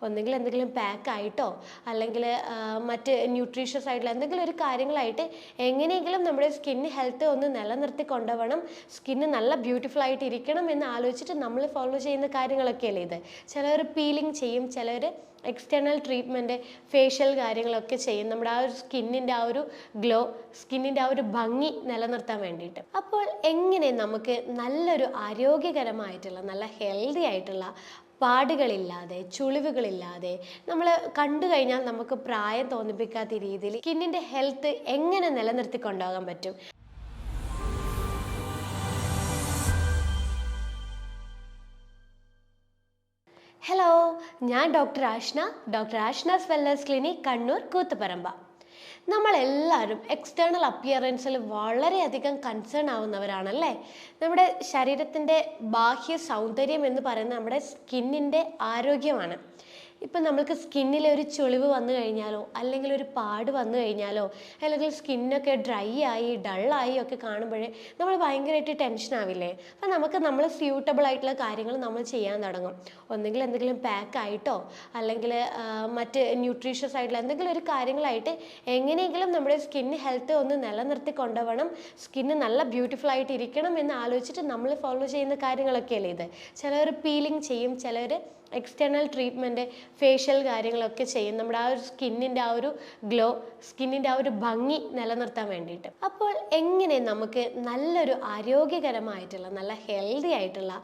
ഒന്നെങ്കിൽ എന്തെങ്കിലും പാക്ക് ആയിട്ടോ അല്ലെങ്കിൽ മറ്റ് ന്യൂട്രീഷ്യസ് ആയിട്ടുള്ള എന്തെങ്കിലും ഒരു കാര്യങ്ങളായിട്ട് എങ്ങനെയെങ്കിലും നമ്മുടെ സ്കിൻ ഹെൽത്ത് ഒന്ന് നിലനിർത്തി കൊണ്ടുപോകണം, സ്കിന്ന് നല്ല ബ്യൂട്ടിഫുൾ ആയിട്ട് ഇരിക്കണം എന്ന് ആലോചിച്ചിട്ട് നമ്മൾ ഫോളോ ചെയ്യുന്ന കാര്യങ്ങളൊക്കെയല്ലേ ഇത്. ചിലർ പീലിംഗ് ചെയ്യും, ചിലർ എക്സ്റ്റേണൽ ട്രീറ്റ്മെൻറ്റ്, ഫേഷ്യൽ കാര്യങ്ങളൊക്കെ ചെയ്യും നമ്മുടെ ആ ഒരു സ്കിന്നിൻ്റെ ആ ഒരു ഗ്ലോ, സ്കിന്നിൻ്റെ ആ ഒരു ഭംഗി നിലനിർത്താൻ വേണ്ടിയിട്ട്. അപ്പോൾ എങ്ങനെ നമുക്ക് നല്ലൊരു ആരോഗ്യകരമായിട്ടുള്ള നല്ല ഹെൽത്തി ആയിട്ടുള്ള പാടുകളില്ലാതെ ചുളിവുകളില്ലാതെ നമ്മൾ കണ്ടു കഴിഞ്ഞാൽ നമുക്ക് പ്രായം തോന്നിപ്പിക്കാത്ത രീതിയിൽ സ്കിന്നിൻ്റെ ഹെൽത്ത് എങ്ങനെ നിലനിർത്തി കൊണ്ടുപോകാൻ പറ്റും? ഹലോ, ഞാൻ doctor Ashna's wellness clinic, Kannur, Koothuparamba. നമ്മളെല്ലാവരും എക്സ്റ്റേണൽ അപ്പിയറൻസിൽ വളരെയധികം കൺസേൺ ആവുന്നവരാണല്ലേ. നമ്മുടെ ശരീരത്തിൻ്റെ ബാഹ്യ സൗന്ദര്യം എന്ന് പറയുന്നത് നമ്മുടെ സ്കിന്നിൻ്റെ ആരോഗ്യമാണ്. ഇപ്പം നമ്മൾക്ക് സ്കിന്നിൽ ഒരു ചുളിവ് വന്നു കഴിഞ്ഞാലോ അല്ലെങ്കിൽ ഒരു പാട് വന്നു കഴിഞ്ഞാലോ അല്ലെങ്കിൽ സ്കിന്നൊക്കെ ഡ്രൈ ആയി ഡള്ളായി ഒക്കെ കാണുമ്പോഴേ നമ്മൾ ഭയങ്കരമായിട്ട് ടെൻഷൻ ആവില്ലേ. അപ്പം നമ്മൾ സ്യൂട്ടബിൾ ആയിട്ടുള്ള കാര്യങ്ങൾ നമ്മൾ ചെയ്യാൻ തുടങ്ങും. ഒന്നെങ്കിൽ എന്തെങ്കിലും പാക്ക് ആയിട്ടോ അല്ലെങ്കിൽ മറ്റ് ന്യൂട്രീഷ്യസ് ആയിട്ടുള്ള എന്തെങ്കിലും ഒരു കാര്യങ്ങളായിട്ട് എങ്ങനെയെങ്കിലും നമ്മുടെ സ്കിൻ ഹെൽത്ത് ഒന്ന് നിലനിർത്തി കൊണ്ടുപോകണം, സ്കിന്ന് നല്ല ബ്യൂട്ടിഫുൾ ആയിട്ട് ഇരിക്കണം എന്ന് ആലോചിച്ചിട്ട് നമ്മൾ ഫോളോ ചെയ്യുന്ന കാര്യങ്ങളൊക്കെയല്ലേ ഇത്. ചിലർ പീലിംഗ് ചെയ്യും, ചിലർ എക്സ്റ്റേണൽ ട്രീറ്റ്മെൻറ്റ്, ഫേഷ്യൽ കാര്യങ്ങളൊക്കെ ചെയ്യും നമ്മുടെ ആ ഒരു സ്കിന്നിൻ്റെ ആ ഒരു ഗ്ലോ, സ്കിന്നിൻ്റെ ആ ഒരു ഭംഗി നിലനിർത്താൻ വേണ്ടിയിട്ട്. അപ്പോൾ എങ്ങനെ നമുക്ക് നല്ലൊരു ആരോഗ്യകരമായിട്ടുള്ള നല്ല ഹെൽത്തി ആയിട്ടുള്ള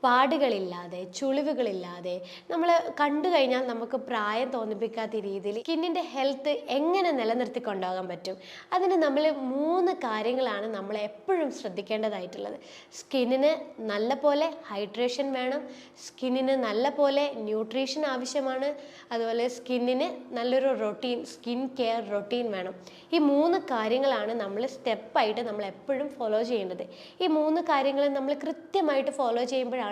പാടുകളില്ലാതെ ചുളിവുകളില്ലാതെ നമ്മൾ കണ്ടു കഴിഞ്ഞാൽ നമുക്ക് പ്രായം തോന്നിപ്പിക്കാത്ത രീതിയിൽ സ്കിന്നിൻ്റെ ഹെൽത്ത് എങ്ങനെ നിലനിർത്തി കൊണ്ടുപോകാൻ പറ്റും? അതിന് നമ്മൾ 3 കാര്യങ്ങളാണ് നമ്മൾ എപ്പോഴും ശ്രദ്ധിക്കേണ്ടതായിട്ടുള്ളത്. സ്കിന്നിന് നല്ല പോലെ ഹൈഡ്രേഷൻ വേണം, സ്കിന്നിന് നല്ല പോലെ ന്യൂട്രീഷൻ ആവശ്യമാണ്, അതുപോലെ സ്കിന്നിന് നല്ലൊരു റൊട്ടീൻ, സ്കിൻ കെയർ റൊട്ടീൻ വേണം. ഈ 3 കാര്യങ്ങളാണ് നമ്മൾ സ്റ്റെപ്പായിട്ട് നമ്മൾ എപ്പോഴും ഫോളോ ചെയ്യേണ്ടത്. ഈ 3 കാര്യങ്ങൾ നമ്മൾ കൃത്യമായിട്ട് ഫോളോ ചെയ്യുമ്പോഴാണ്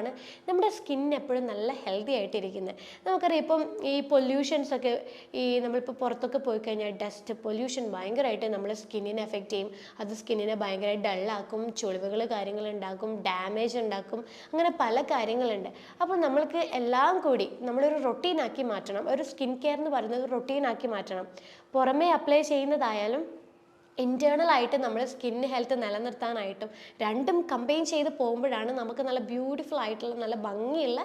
നമ്മുടെ സ്കിൻ എപ്പോഴും നല്ല ഹെൽത്തി ആയിട്ടിരിക്കുന്നത്. നമുക്കറിയാം ഇപ്പം ഈ പൊല്യൂഷൻസൊക്കെ, ഈ നമ്മളിപ്പോൾ പുറത്തൊക്കെ പോയി കഴിഞ്ഞാൽ ഡസ്റ്റ് പൊല്യൂഷൻ ഭയങ്കരമായിട്ട് നമ്മുടെ സ്കിന്നിനെ എഫക്റ്റ് ചെയ്യും. അത് സ്കിന്നിനെ ഭയങ്കരമായിട്ട് ഡള്ളാക്കും, ചുളിവുകൾ കാര്യങ്ങൾ ഉണ്ടാക്കും, ഡാമേജ് ഉണ്ടാക്കും, അങ്ങനെ പല കാര്യങ്ങളുണ്ട്. അപ്പോൾ നമ്മൾക്ക് എല്ലാം കൂടി നമ്മളൊരു റൊട്ടീനാക്കി മാറ്റണം. ഒരു സ്കിൻ കെയർ എന്ന് പറയുന്നത് റൊട്ടീനാക്കി മാറ്റണം. പുറമേ അപ്ലൈ ചെയ്യുന്നതായാലും ഇൻറ്റേർണൽ ആയിട്ട് നമ്മൾ സ്കിൻ ഹെൽത്ത് നിലനിർത്താനായിട്ടും രണ്ടും കമ്പൈൻ ചെയ്ത് പോകുമ്പോഴാണ് നമുക്ക് നല്ല ബ്യൂട്ടിഫുൾ ആയിട്ടുള്ള നല്ല ഭംഗിയുള്ള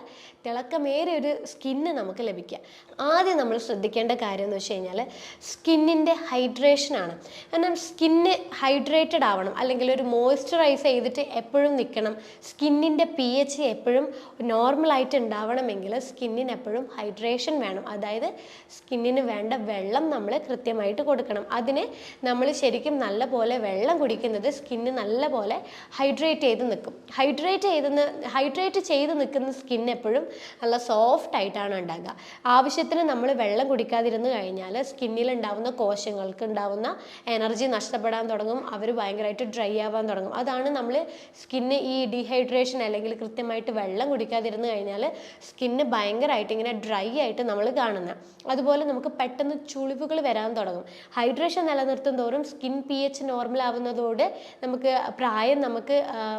തിളക്കമേറിയ ഒരു സ്കിന്ന് നമുക്ക് ലഭിക്കുക. ആദ്യം നമ്മൾ ശ്രദ്ധിക്കേണ്ട കാര്യം എന്ന് വെച്ച് കഴിഞ്ഞാൽ സ്കിന്നിൻ്റെ ഹൈഡ്രേഷനാണ്. കാരണം സ്കിന്ന് ഹൈഡ്രേറ്റഡ് ആവണം, അല്ലെങ്കിൽ ഒരു മോയ്സ്ചറൈസ് ചെയ്തിട്ട് എപ്പോഴും നിൽക്കണം. സ്കിന്നിൻ്റെ pH എപ്പോഴും നോർമലായിട്ട് ഉണ്ടാവണമെങ്കിൽ സ്കിന്നിന് എപ്പോഴും ഹൈഡ്രേഷൻ വേണം. അതായത് സ്കിന്നിന് വേണ്ട വെള്ളം നമ്മൾ കൃത്യമായിട്ട് കൊടുക്കണം. അതിന് നമ്മൾ ശരിക്കും നല്ല പോലെ വെള്ളം കുടിക്കുന്നത് സ്കിന്ന് നല്ല പോലെ ഹൈഡ്രേറ്റ് ചെയ്ത് നിൽക്കും. ഹൈഡ്രേറ്റ് ചെയ്ത് നിൽക്കുന്ന സ്കിൻ എപ്പോഴും നല്ല സോഫ്റ്റ് ആയിട്ടാണ് ഉണ്ടാകുക. ആവശ്യത്തിന് നമ്മൾ വെള്ളം കുടിക്കാതിരുന്ന് കഴിഞ്ഞാൽ സ്കിന്നിൽ ഉണ്ടാവുന്ന കോശങ്ങൾക്ക് ഉണ്ടാവുന്ന എനർജി നഷ്ടപ്പെടാൻ തുടങ്ങും, അവർ ഭയങ്കരമായിട്ട് ഡ്രൈ ആവാൻ തുടങ്ങും. അതാണ് നമ്മൾ സ്കിന്ന് ഈ ഡീഹൈഡ്രേഷൻ അല്ലെങ്കിൽ കൃത്യമായിട്ട് വെള്ളം കുടിക്കാതിരുന്ന് കഴിഞ്ഞാൽ സ്കിന്ന് ഭയങ്കരമായിട്ട് ഇങ്ങനെ ഡ്രൈ ആയിട്ട് നമ്മൾ കാണുന്നത്. അതുപോലെ നമുക്ക് പെട്ടെന്ന് ചുളിവുകൾ വരാൻ തുടങ്ങും. ഹൈഡ്രേഷൻ നിലനിർത്തും തോറും സ്കിൻ pH നോർമൽ ആവുന്നതോടെ നമുക്ക് പ്രായം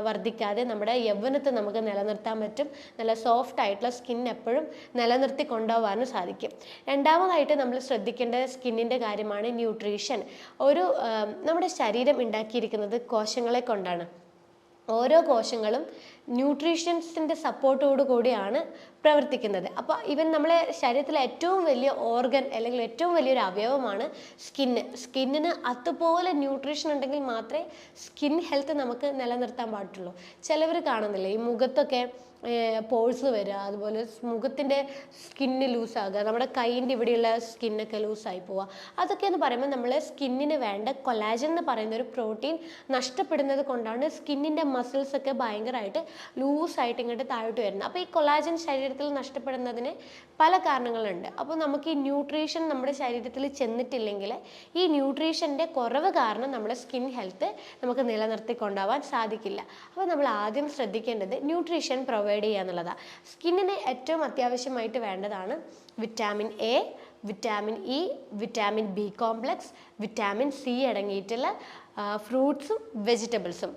വർദ്ധിക്കാതെ നമ്മുടെ യൗവനത്തെ നമുക്ക് നിലനിർത്താൻ പറ്റും. നല്ല സോഫ്റ്റ് ആയിട്ടുള്ള സ്കിൻ എപ്പോഴും നിലനിർത്തി കൊണ്ടുപോകാനും സാധിക്കും. രണ്ടാമതായിട്ട് നമ്മൾ ശ്രദ്ധിക്കേണ്ട സ്കിന്നിൻ്റെ കാര്യമാണ് ന്യൂട്രീഷൻ. നമ്മുടെ ശരീരം ഉണ്ടാക്കിയിരിക്കുന്നത് കോശങ്ങളെ കൊണ്ടാണ്. ഓരോ കോശങ്ങളും ന്യൂട്രീഷ്യൻസിൻ്റെ സപ്പോർട്ടോടു കൂടിയാണ് പ്രവർത്തിക്കുന്നത്. അപ്പോൾ ഇവൻ നമ്മളെ ശരീരത്തിലെ ഏറ്റവും വലിയ ഓർഗൻ അല്ലെങ്കിൽ ഏറ്റവും വലിയൊരു അവയവമാണ് സ്കിന്നിന് അതുപോലെ ന്യൂട്രീഷൻ ഉണ്ടെങ്കിൽ മാത്രമേ സ്കിൻ ഹെൽത്ത് നമുക്ക് നിലനിർത്താൻ പാടുള്ളൂ. ചിലവർ കാണുന്നില്ലേ ഈ മുഖത്തൊക്കെ പോഴ്സ് വരിക, അതുപോലെ മുഖത്തിൻ്റെ സ്കിന്ന് ലൂസാകുക, നമ്മുടെ കൈയിൻ്റെ ഇവിടെയുള്ള സ്കിന്നൊക്കെ ലൂസായി പോവുക. അതൊക്കെ എന്ന് പറയുമ്പോൾ നമ്മളെ സ്കിന്നിന് വേണ്ട കൊളാജൻ എന്ന് പറയുന്ന ഒരു പ്രോട്ടീൻ നഷ്ടപ്പെടുന്നത് കൊണ്ടാണ് സ്കിന്നിൻ്റെ മസിൽസൊക്കെ ഭയങ്കരമായിട്ട് ലൂസായിട്ട് ഇങ്ങോട്ട് താഴോട്ട് വരുന്നത്. അപ്പോൾ ഈ കൊളാജൻ ശരീരത്തിൽ നഷ്ടപ്പെടുന്നതിന് പല കാരണങ്ങളുണ്ട്. അപ്പോൾ നമുക്ക് ഈ ന്യൂട്രീഷൻ നമ്മുടെ ശരീരത്തിൽ ചെന്നിട്ടില്ലെങ്കിൽ ഈ ന്യൂട്രീഷൻ്റെ കുറവ് കാരണം നമ്മുടെ സ്കിൻ ഹെൽത്ത് നമുക്ക് നിലനിർത്തി കൊണ്ടുപോകാൻ സാധിക്കില്ല. അപ്പോൾ നമ്മൾ ആദ്യം ശ്രദ്ധിക്കേണ്ടത് ന്യൂട്രീഷൻ പ്രൊവൈഡ് ചെയ്യുക എന്നുള്ളതാണ്. സ്കിന്നിന് ഏറ്റവും അത്യാവശ്യമായിട്ട് വേണ്ടതാണ് vitamin A, vitamin E, vitamin B complex, vitamin C അടങ്ങിയിട്ടുള്ള ഫ്രൂട്ട്സും വെജിറ്റബിൾസും.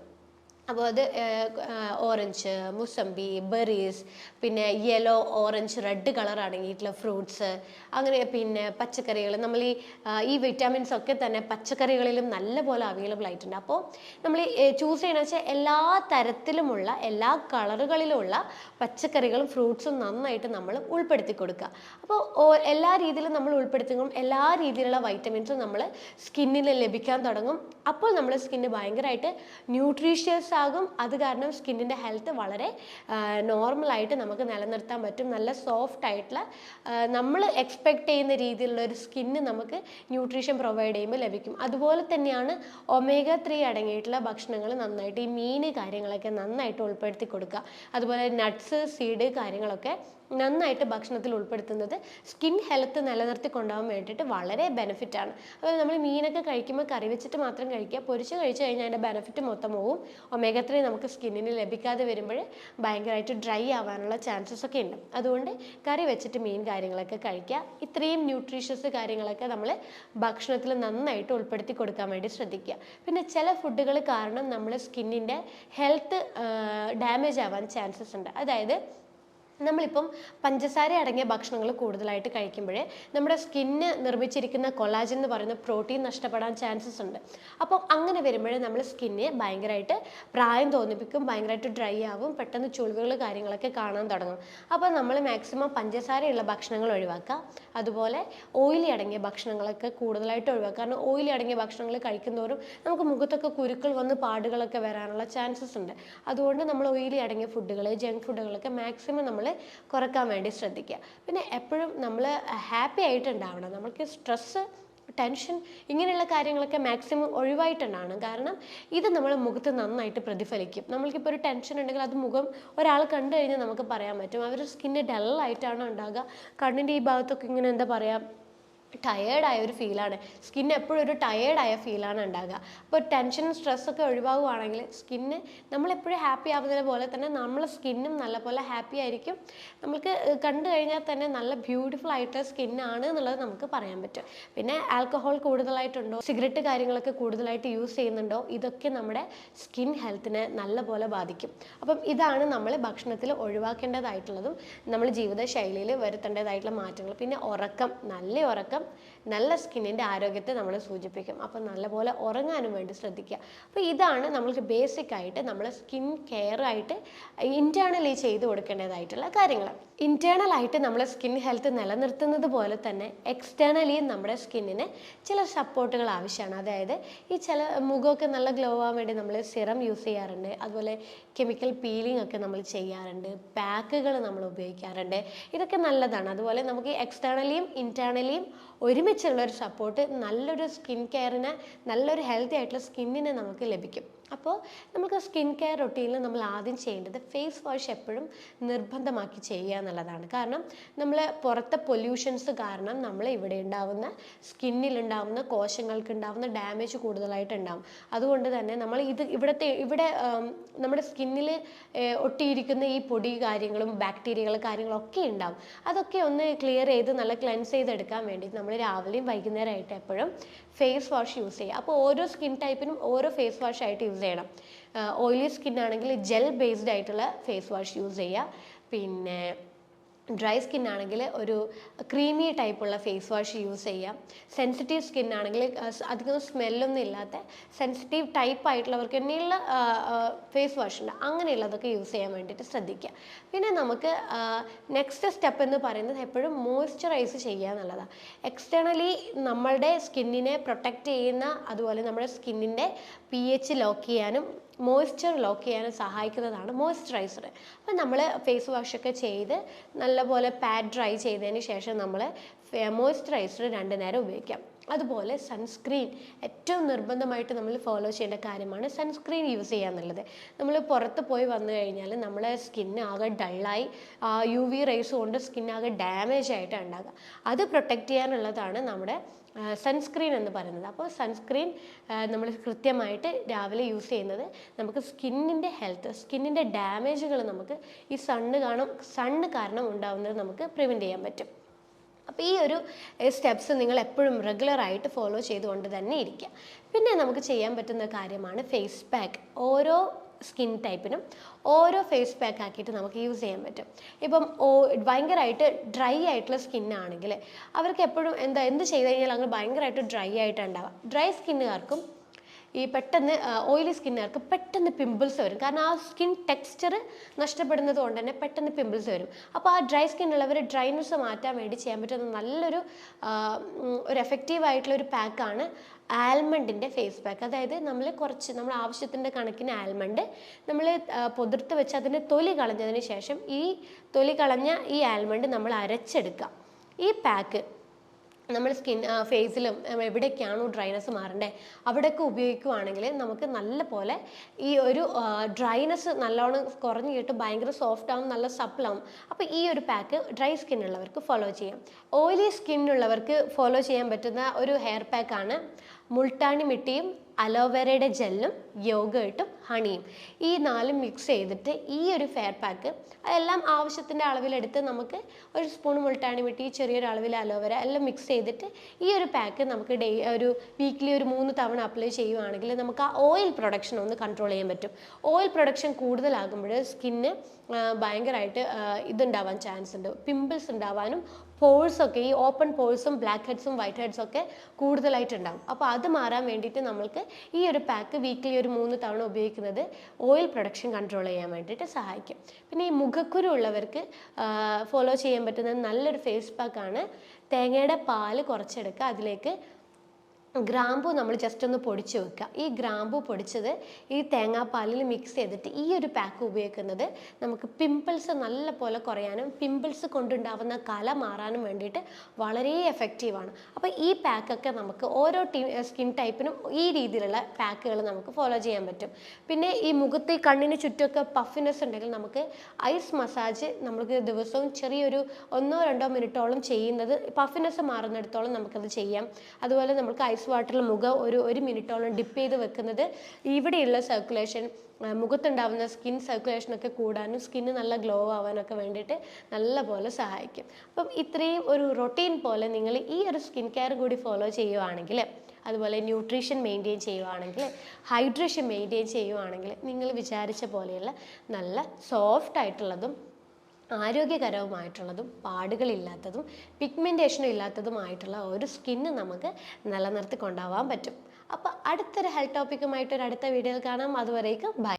അപ്പോൾ അത് ഓറഞ്ച്, മുസമ്പി, ബെറീസ്, പിന്നെ യെല്ലോ, ഓറഞ്ച്, റെഡ് കളർ അടങ്ങിയിട്ടുള്ള ഫ്രൂട്ട്സ്, അങ്ങനെ പിന്നെ പച്ചക്കറികൾ. നമ്മൾ ഈ വിറ്റാമിൻസ് ഒക്കെ തന്നെ പച്ചക്കറികളിലും നല്ലപോലെ അവൈലബിൾ ആയിട്ടുണ്ട്. അപ്പോൾ നമ്മൾ ചൂസ് ചെയ്യണമെന്ന് വെച്ചാൽ എല്ലാ തരത്തിലുമുള്ള എല്ലാ കളറുകളിലുമുള്ള പച്ചക്കറികളും ഫ്രൂട്ട്സും നന്നായിട്ട് നമ്മൾ ഉൾപ്പെടുത്തി കൊടുക്കുക. അപ്പോൾ എല്ലാ രീതിയിലും നമ്മൾ ഉൾപ്പെടുത്തുമ്പോൾ എല്ലാ രീതിയിലുള്ള വൈറ്റമിൻസും നമ്മൾ സ്കിന്നിൽ ലഭിക്കാൻ തുടങ്ങും. അപ്പോൾ നമ്മുടെ സ്കിന്ന് ഭയങ്കരമായിട്ട് ന്യൂട്രീഷ്യസ് ആകും. അത് കാരണം സ്കിന്നിൻ്റെ ഹെൽത്ത് വളരെ നോർമലായിട്ട് നമുക്ക് നിലനിർത്താൻ പറ്റും. നല്ല സോഫ്റ്റ് ആയിട്ടുള്ള നമ്മൾ എക്സ്പെക്ട് ചെയ്യുന്ന രീതിയിലുള്ള ഒരു സ്കിന്ന് നമുക്ക് ന്യൂട്രീഷൻ പ്രൊവൈഡ് ചെയ്യുമ്പോൾ ലഭിക്കും. അതുപോലെ തന്നെയാണ് omega-3 അടങ്ങിയിട്ടുള്ള ഭക്ഷണങ്ങൾ നന്നായിട്ട് ഈ മീൻ കാര്യങ്ങളൊക്കെ നന്നായിട്ട് ഉൾപ്പെടുത്തി കൊടുക്കുക. അതുപോലെ നട്ട്സ്, സീഡ് കാര്യങ്ങളൊക്കെ നന്നായിട്ട് ഭക്ഷണത്തിൽ ഉൾപ്പെടുത്തുന്നത് സ്കിൻ ഹെൽത്ത് നിലനിർത്തി കൊണ്ടുപോകാൻ വേണ്ടിയിട്ട് വളരെ ബെനിഫിറ്റാണ്. അതുപോലെ നമ്മൾ മീനൊക്കെ കഴിക്കുമ്പോൾ കറി വെച്ചിട്ട് മാത്രം കഴിക്കുക. പൊരിച്ച് കഴിച്ചു കഴിഞ്ഞാൽ അതിൻ്റെ ബെനിഫിറ്റ് മൊത്തം പോവും. omega-3 നമുക്ക് സ്കിന്നിന് ലഭിക്കാതെ വരുമ്പോൾ ഭയങ്കരമായിട്ട് ഡ്രൈ ആവാനുള്ള ചാൻസസ് ഒക്കെ ഉണ്ട്. അതുകൊണ്ട് കറി വെച്ചിട്ട് മീൻ കാര്യങ്ങളൊക്കെ കഴിക്കുക. ഇത്രയും ന്യൂട്രീഷ്യസ് കാര്യങ്ങളൊക്കെ നമ്മൾ ഭക്ഷണത്തിൽ നന്നായിട്ട് ഉൾപ്പെടുത്തി കൊടുക്കാൻ വേണ്ടി ശ്രദ്ധിക്കുക. പിന്നെ ചില ഫുഡുകൾ കാരണം നമ്മുടെ സ്കിന്നിൻ്റെ ഹെൽത്ത് ഡാമേജ് ആവാൻ ചാൻസസ് ഉണ്ട്. അതായത് നമ്മളിപ്പം പഞ്ചസാര അടങ്ങിയ ഭക്ഷണങ്ങൾ കൂടുതലായിട്ട് കഴിക്കുമ്പോൾ നമ്മുടെ സ്കിന്ന് നിർമ്മിച്ചിരിക്കുന്ന കൊളാജൻ എന്ന് പറയുന്ന പ്രോട്ടീൻ നഷ്ടപ്പെടാൻ ചാൻസസ് ഉണ്ട്. അപ്പം അങ്ങനെ വരുമ്പോൾ നമ്മൾ സ്കിന്നെ ഭയങ്കരമായിട്ട് പ്രായം തോന്നിപ്പിക്കും, ഭയങ്കരമായിട്ട് ഡ്രൈ ആവും, പെട്ടെന്ന് ചുളിവുകൾ കാര്യങ്ങളൊക്കെ കാണാൻ തുടങ്ങും. അപ്പോൾ നമ്മൾ മാക്സിമം പഞ്ചസാരയുള്ള ഭക്ഷണങ്ങൾ ഒഴിവാക്കുക. അതുപോലെ ഓയിലി അടങ്ങിയ ഭക്ഷണങ്ങളൊക്കെ കൂടുതലായിട്ട് ഒഴിവാക്കുക. കാരണം ഓയിലി അടങ്ങിയ ഭക്ഷണങ്ങൾ കഴിക്കുന്നതോറും നമുക്ക് മുഖത്തൊക്കെ കുരുക്കൾ വന്ന് പാടുകളൊക്കെ വരാനുള്ള ചാൻസസ് ഉണ്ട്. അതുകൊണ്ട് നമ്മൾ ഓയിലി അടങ്ങിയ ഫുഡുകൾ, ജങ്ക് ഫുഡുകളൊക്കെ മാക്സിമം നമ്മൾ കുറക്കാൻ വേണ്ടി ശ്രദ്ധിക്കുക. പിന്നെ എപ്പോഴും നമ്മൾ ഹാപ്പി ആയിട്ടുണ്ടാവണം. നമുക്ക് സ്ട്രെസ്സ്, ടെൻഷൻ ഇങ്ങനെയുള്ള കാര്യങ്ങളൊക്കെ മാക്സിമം ഒഴിവായിട്ടുണ്ടാവണം. കാരണം ഇത് നമ്മളെ മുഖത്ത് നന്നായിട്ട് പ്രതിഫലിക്കും. നമ്മൾക്കിപ്പോൾ ഒരു ടെൻഷൻ ഉണ്ടെങ്കിൽ അത് മുഖം ഒരാൾ കണ്ടു കഴിഞ്ഞാൽ നമുക്ക് പറയാൻ പറ്റും. അവരുടെ സ്കിന്ന് ഡള്ളായിട്ടാണ് ഉണ്ടാകുക. കണ്ണിൻ്റെ ഈ ഭാഗത്തൊക്കെ ഇങ്ങനെ എന്താ പറയുക, ടയേർഡായ ഒരു ഫീലാണ്. സ്കിന്ന് എപ്പോഴും ഒരു ടയേർഡായ ഫീലാണ് ഉണ്ടാകുക. അപ്പോൾ ടെൻഷനും സ്ട്രെസ്സൊക്കെ ഒഴിവാകുവാണെങ്കിൽ സ്കിന്ന് നമ്മളെപ്പോഴും ഹാപ്പി ആവുന്നത് പോലെ തന്നെ നമ്മളെ സ്കിന്നും നല്ലപോലെ ഹാപ്പി ആയിരിക്കും. നമുക്ക് കണ്ടു കഴിഞ്ഞാൽ തന്നെ നല്ല ബ്യൂട്ടിഫുൾ ആയിട്ടുള്ള സ്കിന്നാണ് എന്നുള്ളത് നമുക്ക് പറയാൻ പറ്റും. പിന്നെ ആൽക്കഹോൾ കൂടുതലായിട്ടുണ്ടോ, സിഗരറ്റ് കാര്യങ്ങളൊക്കെ കൂടുതലായിട്ട് യൂസ് ചെയ്യുന്നുണ്ടോ, ഇതൊക്കെ നമ്മുടെ സ്കിൻ ഹെൽത്തിനെ നല്ലപോലെ ബാധിക്കും. അപ്പം ഇതാണ് നമ്മൾ ഭക്ഷണത്തിൽ ഒഴിവാക്കേണ്ടതായിട്ടുള്ളതും നമ്മൾ ജീവിതശൈലിയിൽ വരുത്തേണ്ടതായിട്ടുള്ള മാറ്റങ്ങൾ. പിന്നെ ഉറക്കം, നല്ല ഉറക്കം നല്ല സ്കിന്നിൻ്റെ ആരോഗ്യത്തെ നമ്മൾ സൂചിപ്പിക്കും. അപ്പം നല്ലപോലെ ഉറങ്ങാനും വേണ്ടി ശ്രദ്ധിക്കുക. അപ്പോൾ ഇതാണ് നമ്മൾക്ക് ബേസിക് ആയിട്ട് നമ്മൾ സ്കിൻ കെയർ ആയിട്ട് ഇൻറ്റേർണലി ചെയ്ത് കൊടുക്കേണ്ടതായിട്ടുള്ള കാര്യങ്ങൾ. ഇൻറ്റേർണൽ ആയിട്ട് നമ്മളെ സ്കിൻ ഹെൽത്ത് നിലനിർത്തുന്നത് പോലെ തന്നെ എക്സ്റ്റേണലിയും നമ്മുടെ സ്കിന്നിന് ചില സപ്പോർട്ടുകൾ ആവശ്യമാണ്. അതായത് ഈ ചില മുഖമൊക്കെ നല്ല ഗ്ലോ ആവാൻ വേണ്ടി നമ്മൾ സിറം യൂസ് ചെയ്യാറുണ്ട്. അതുപോലെ കെമിക്കൽ പീലിംഗ് ഒക്കെ നമ്മൾ ചെയ്യാറുണ്ട്. പാക്കുകൾ നമ്മൾ ഉപയോഗിക്കാറുണ്ട്. ഇതൊക്കെ നല്ലതാണ്. അതുപോലെ നമുക്ക് എക്സ്റ്റേണലിയും ഇൻറ്റേർണലിയും ഒരുമിച്ചുള്ളൊരു സപ്പോർട്ട് നല്ലൊരു സ്കിൻ കെയറിന്, നല്ലൊരു ഹെൽത്തി ആയിട്ടുള്ള സ്കിന്നിനെ നമുക്ക് ലഭിക്കും. അപ്പോൾ നമുക്ക് സ്കിൻ കെയർ റൊട്ടീനിൽ നമ്മൾ ആദ്യം ചെയ്യേണ്ടത് ഫേസ് വാഷ് എപ്പോഴും നിർബന്ധമാക്കി ചെയ്യുക എന്നുള്ളതാണ്. കാരണം നമ്മൾ പുറത്തെ പൊല്യൂഷൻസ് കാരണം നമ്മൾ ഇവിടെ ഉണ്ടാവുന്ന സ്കിന്നിലുണ്ടാവുന്ന കോശങ്ങൾക്ക് ഉണ്ടാവുന്ന ഡാമേജ് കൂടുതലായിട്ട് ഉണ്ടാവും. അതുകൊണ്ട് തന്നെ നമ്മൾ ഇവിടെ നമ്മുടെ സ്കിന്നിൽ ഒട്ടിയിരിക്കുന്ന ഈ പൊടി കാര്യങ്ങളും ബാക്ടീരിയകൾ കാര്യങ്ങളൊക്കെ ഉണ്ടാവും. അതൊക്കെ ഒന്ന് ക്ലിയർ ചെയ്ത് നല്ല ക്ലെൻസ് ചെയ്തെടുക്കാൻ വേണ്ടി നമ്മൾ രാവിലെയും വൈകുന്നേരമായിട്ട് എപ്പോഴും ഫേസ് വാഷ് യൂസ് ചെയ്യുക. അപ്പോൾ ഓരോ സ്കിൻ ടൈപ്പിനും ഓരോ ഫേസ് വാഷ് ആയിട്ട് യൂസ് ചെയ്യണം. ഓയിലി സ്കിൻ ആണെങ്കിൽ ജെൽ ബേസ്ഡ് ആയിട്ടുള്ള ഫേസ് വാഷ് യൂസ് ചെയ്യുക. പിന്നെ ഡ്രൈ സ്കിൻ ആണെങ്കിൽ ഒരു ക്രീമി ടൈപ്പുള്ള ഫേസ് വാഷ് യൂസ് ചെയ്യാം. സെൻസിറ്റീവ് സ്കിൻ ആണെങ്കിൽ അധികം സ്മെല്ലൊന്നും ഇല്ലാത്ത സെൻസിറ്റീവ് ടൈപ്പ് ആയിട്ടുള്ളവർക്ക് തന്നെയുള്ള ഫേസ് വാഷ് ഉണ്ട്. അങ്ങനെയുള്ളതൊക്കെ യൂസ് ചെയ്യാൻ വേണ്ടിയിട്ട് ശ്രദ്ധിക്കുക. പിന്നെ നമുക്ക് നെക്സ്റ്റ് സ്റ്റെപ്പ് എന്ന് പറയുന്നത് എപ്പോഴും മോയ്സ്ചറൈസ് ചെയ്യുക എന്നുള്ളതാണ്. എക്സ്റ്റേണലി നമ്മളുടെ സ്കിന്നിനെ പ്രൊട്ടക്റ്റ് ചെയ്യുന്ന, അതുപോലെ നമ്മുടെ സ്കിന്നിൻ്റെ pH ലോക്ക് ചെയ്യാനും മോയ്സ്ചർ ലോക്ക് ചെയ്യാനും സഹായിക്കുന്നതാണ് മോയ്സ്ചറൈസർ. അപ്പം നമ്മൾ ഫേസ് വാഷൊക്കെ ചെയ്ത് നല്ലപോലെ പാഡ് ഡ്രൈ ചെയ്തതിന് ശേഷം നമ്മൾ മോയ്സ്ചറൈസർ 2 നേരം ഉപയോഗിക്കാം. അതുപോലെ സൺസ്ക്രീൻ ഏറ്റവും നിർബന്ധമായിട്ട് നമ്മൾ ഫോളോ ചെയ്യേണ്ട കാര്യമാണ് സൺസ്ക്രീൻ യൂസ് ചെയ്യുക എന്നുള്ളത്. നമ്മൾ പുറത്ത് പോയി വന്നു കഴിഞ്ഞാൽ നമ്മളെ സ്കിന്ന് ആകെ ഡള്ളായി UV റേസ് കൊണ്ട് സ്കിന്നാകെ ഡാമേജ് ആയിട്ട് ഉണ്ടാകുക. അത് പ്രൊട്ടക്റ്റ് ചെയ്യാനുള്ളതാണ് നമ്മുടെ സൺസ്ക്രീൻ എന്ന് പറയുന്നത്. അപ്പോൾ സൺസ്ക്രീൻ നമ്മൾ കൃത്യമായിട്ട് രാവിലെ യൂസ് ചെയ്യുന്നത് നമുക്ക് സ്കിന്നിൻ്റെ ഹെൽത്ത്, സ്കിന്നിൻ്റെ ഡാമേജുകൾ നമുക്ക് ഈ സണ്ണ് കാരണം ഉണ്ടാകുന്നത് നമുക്ക് പ്രിവെൻറ്റ് ചെയ്യാൻ പറ്റും. അപ്പോൾ ഈ ഒരു സ്റ്റെപ്സ് നിങ്ങൾ എപ്പോഴും റെഗുലറായിട്ട് ഫോളോ ചെയ്തുകൊണ്ട് തന്നെ ഇരിക്കുക. പിന്നെ നമുക്ക് ചെയ്യാൻ പറ്റുന്ന കാര്യമാണ് ഫേസ് പാക്ക്. ഓരോ സ്കിൻ ടൈപ്പിനും ഓരോ ഫേസ് പാക്ക് ആക്കിയിട്ട് നമുക്ക് യൂസ് ചെയ്യാൻ പറ്റും. ഇപ്പം ഭയങ്കരമായിട്ട് ഡ്രൈ ആയിട്ടുള്ള സ്കിന്നാണെങ്കിൽ അവർക്ക് എപ്പോഴും എന്ത് ചെയ്ത് കഴിഞ്ഞാൽ അങ്ങനെ ഭയങ്കരമായിട്ട് ഡ്രൈ ആയിട്ടുണ്ടാവുക. ഡ്രൈ സ്കിന്നുകാർക്കും ഈ പെട്ടെന്ന് ഓയിലി സ്കിന്നുകാർക്ക് പെട്ടെന്ന് പിമ്പിൾസ് വരും. കാരണം ആ സ്കിൻ ടെക്സ്ചർ നഷ്ടപ്പെടുന്നത് കൊണ്ട് തന്നെ പെട്ടെന്ന് പിമ്പിൾസ് വരും. അപ്പോൾ ആ ഡ്രൈ സ്കിന്നുള്ളവർ ഡ്രൈനെസ് മാറ്റാൻ വേണ്ടി ചെയ്യാൻ പറ്റുന്ന നല്ലൊരു ഒരു എഫക്റ്റീവായിട്ടുള്ള ഒരു പാക്കാണ് ആൽമണ്ടിൻ്റെ ഫേസ് പാക്ക്. അതായത് നമ്മൾ ആവശ്യത്തിൻ്റെ കണക്കിന് ആൽമണ്ട് നമ്മൾ പൊതിർത്ത് വെച്ച് അതിൻ്റെ തൊലി കളഞ്ഞതിന് ശേഷം ഈ തൊലി കളഞ്ഞ ഈ ആൽമണ്ട് നമ്മൾ അരച്ചെടുക്കുക. ഈ പാക്ക് നമ്മൾ ഫേസിലും എവിടേക്കാണോ ഡ്രൈനെസ് മാറേണ്ടത് അവിടെയൊക്കെ ഉപയോഗിക്കുകയാണെങ്കിൽ നമുക്ക് നല്ല പോലെ ഈ ഒരു ഡ്രൈനെസ് നല്ലോണം കുറഞ്ഞ് കിട്ടും, ഭയങ്കര സോഫ്റ്റ് ആവും, നല്ല സപ്പിളാവും. അപ്പോൾ ഈ ഒരു പാക്ക് ഡ്രൈ സ്കിന്നുള്ളവർക്ക് ഫോളോ ചെയ്യാം. ഓയിലി സ്കിന്നുള്ളവർക്ക് ഫോളോ ചെയ്യാൻ പറ്റുന്ന ഒരു ഹെയർ പാക്കാണ് മുൾട്ടാണി മിട്ടിയും അലോവേരയുടെ ജെല്ലും യോഗേർട്ടും ഹണിയും. ഈ 4 മിക്സ് ചെയ്തിട്ട് ഈ ഒരു ഫെയർ പാക്ക് അതെല്ലാം ആവശ്യത്തിൻ്റെ അളവിലെടുത്ത് നമുക്ക് ഒരു സ്പൂൺ മുൾട്ടാണി മിട്ടി, ചെറിയൊരു അളവിൽ അലോവേര എല്ലാം മിക്സ് ചെയ്തിട്ട് ഈ ഒരു പാക്ക് നമുക്ക് ഒരു വീക്ക്ലി ഒരു 3 തവണ അപ്ലൈ ചെയ്യുവാണെങ്കിൽ നമുക്ക് ആ ഓയിൽ പ്രൊഡക്ഷൻ ഒന്ന് കൺട്രോൾ ചെയ്യാൻ പറ്റും. ഓയിൽ പ്രൊഡക്ഷൻ കൂടുതലാകുമ്പോൾ സ്കിന്ന് ഭയങ്കരമായിട്ട് ഇതുണ്ടാവാൻ ചാൻസ് ഉണ്ട്, പിമ്പിൾസ് ഉണ്ടാവാനും പോഴ്സൊക്കെ ഈ ഓപ്പൺ പോഴ്സും ബ്ലാക്ക് ഹെഡ്സും വൈറ്റ് ഹെഡ്സും ഒക്കെ കൂടുതലായിട്ടുണ്ടാകും. അപ്പോൾ അത് മാറാൻ വേണ്ടിയിട്ട് നമ്മൾക്ക് ഈ ഒരു പാക്ക് വീക്ക്ലി ഒരു 3 തവണ ഉപയോഗിക്കുന്നത് ഓയിൽ പ്രൊഡക്ഷൻ കൺട്രോൾ ചെയ്യാൻ വേണ്ടിയിട്ട് സഹായിക്കും. പിന്നെ ഈ മുഖക്കുരു ഉള്ളവർക്ക് ഫോളോ ചെയ്യാൻ പറ്റുന്ന നല്ലൊരു ഫേസ് പാക്കാണ് തേങ്ങയുടെ പാല് കുറച്ചെടുക്കുക, അതിലേക്ക് ഗ്രാമ്പൂ നമ്മൾ ജസ്റ്റ് ഒന്ന് പൊടിച്ച് വെക്കുക. ഈ ഗ്രാമ്പൂ പൊടിച്ചത് ഈ തേങ്ങാപ്പാലിൽ മിക്സ് ചെയ്തിട്ട് ഈ ഒരു പാക്ക് ഉപയോഗിക്കുന്നത് നമുക്ക് പിമ്പിൾസ് നല്ല പോലെ കുറയാനും പിമ്പിൾസ് കൊണ്ടുണ്ടാവുന്ന കല മാറാനും വേണ്ടിയിട്ട് വളരെ എഫക്റ്റീവാണ്. അപ്പോൾ ഈ പാക്കൊക്കെ നമുക്ക് ഓരോ സ്കിൻ ടൈപ്പിനും ഈ രീതിയിലുള്ള പാക്കുകൾ നമുക്ക് ഫോളോ ചെയ്യാൻ പറ്റും. പിന്നെ ഈ മുഖത്ത് കണ്ണിന് ചുറ്റുമൊക്കെ പഫിനെസ് ഉണ്ടെങ്കിൽ നമുക്ക് ഐസ് മസാജ് നമുക്ക് ദിവസവും ചെറിയൊരു 1-2 മിനിറ്റോളം ചെയ്യുന്നത് പഫിനെസ് മാറുന്നിടത്തോളം നമുക്കത് ചെയ്യാം. അതുപോലെ നമുക്ക് ഐസ് വാട്ടറിൽ മുഖം ഒരു 1 മിനിറ്റോളം ഡിപ്പ് ചെയ്ത് വെക്കുന്നത് ഇവിടെയുള്ള സർക്കുലേഷൻ, മുഖത്തുണ്ടാവുന്ന സ്കിൻ സർക്കുലേഷനൊക്കെ കൂടാനും സ്കിന്ന് നല്ല ഗ്ലോ ആവാനൊക്കെ വേണ്ടിയിട്ട് നല്ലപോലെ സഹായിക്കും. അപ്പം ഇത്രയും ഒരു റൊട്ടീൻ പോലെ നിങ്ങൾ ഈ ഒരു സ്കിൻ കെയർ കൂടി ഫോളോ ചെയ്യുവാണെങ്കിൽ, അതുപോലെ ന്യൂട്രീഷൻ മെയിൻറ്റെയിൻ ചെയ്യുവാണെങ്കിൽ, ഹൈഡ്രേഷൻ മെയിൻറ്റെയിൻ ചെയ്യുവാണെങ്കിൽ നിങ്ങൾ വിചാരിച്ച പോലെയുള്ള നല്ല സോഫ്റ്റ് ആയിട്ടുള്ളതും ആരോഗ്യകരവുമായിട്ടുള്ളതും പാടുകളില്ലാത്തതും പിഗ്മെൻറ്റേഷനും ഇല്ലാത്തതുമായിട്ടുള്ള ഒരു സ്കിന്ന് നമുക്ക് നിലനിർത്തി കൊണ്ടുപോകാൻ പറ്റും. അപ്പോൾ അടുത്തൊരു ഹെൽത്ത് ടോപ്പിക്കുമായിട്ടൊരു അടുത്ത വീഡിയോയിൽ കാണാം. അതുവരേക്കും ബൈ.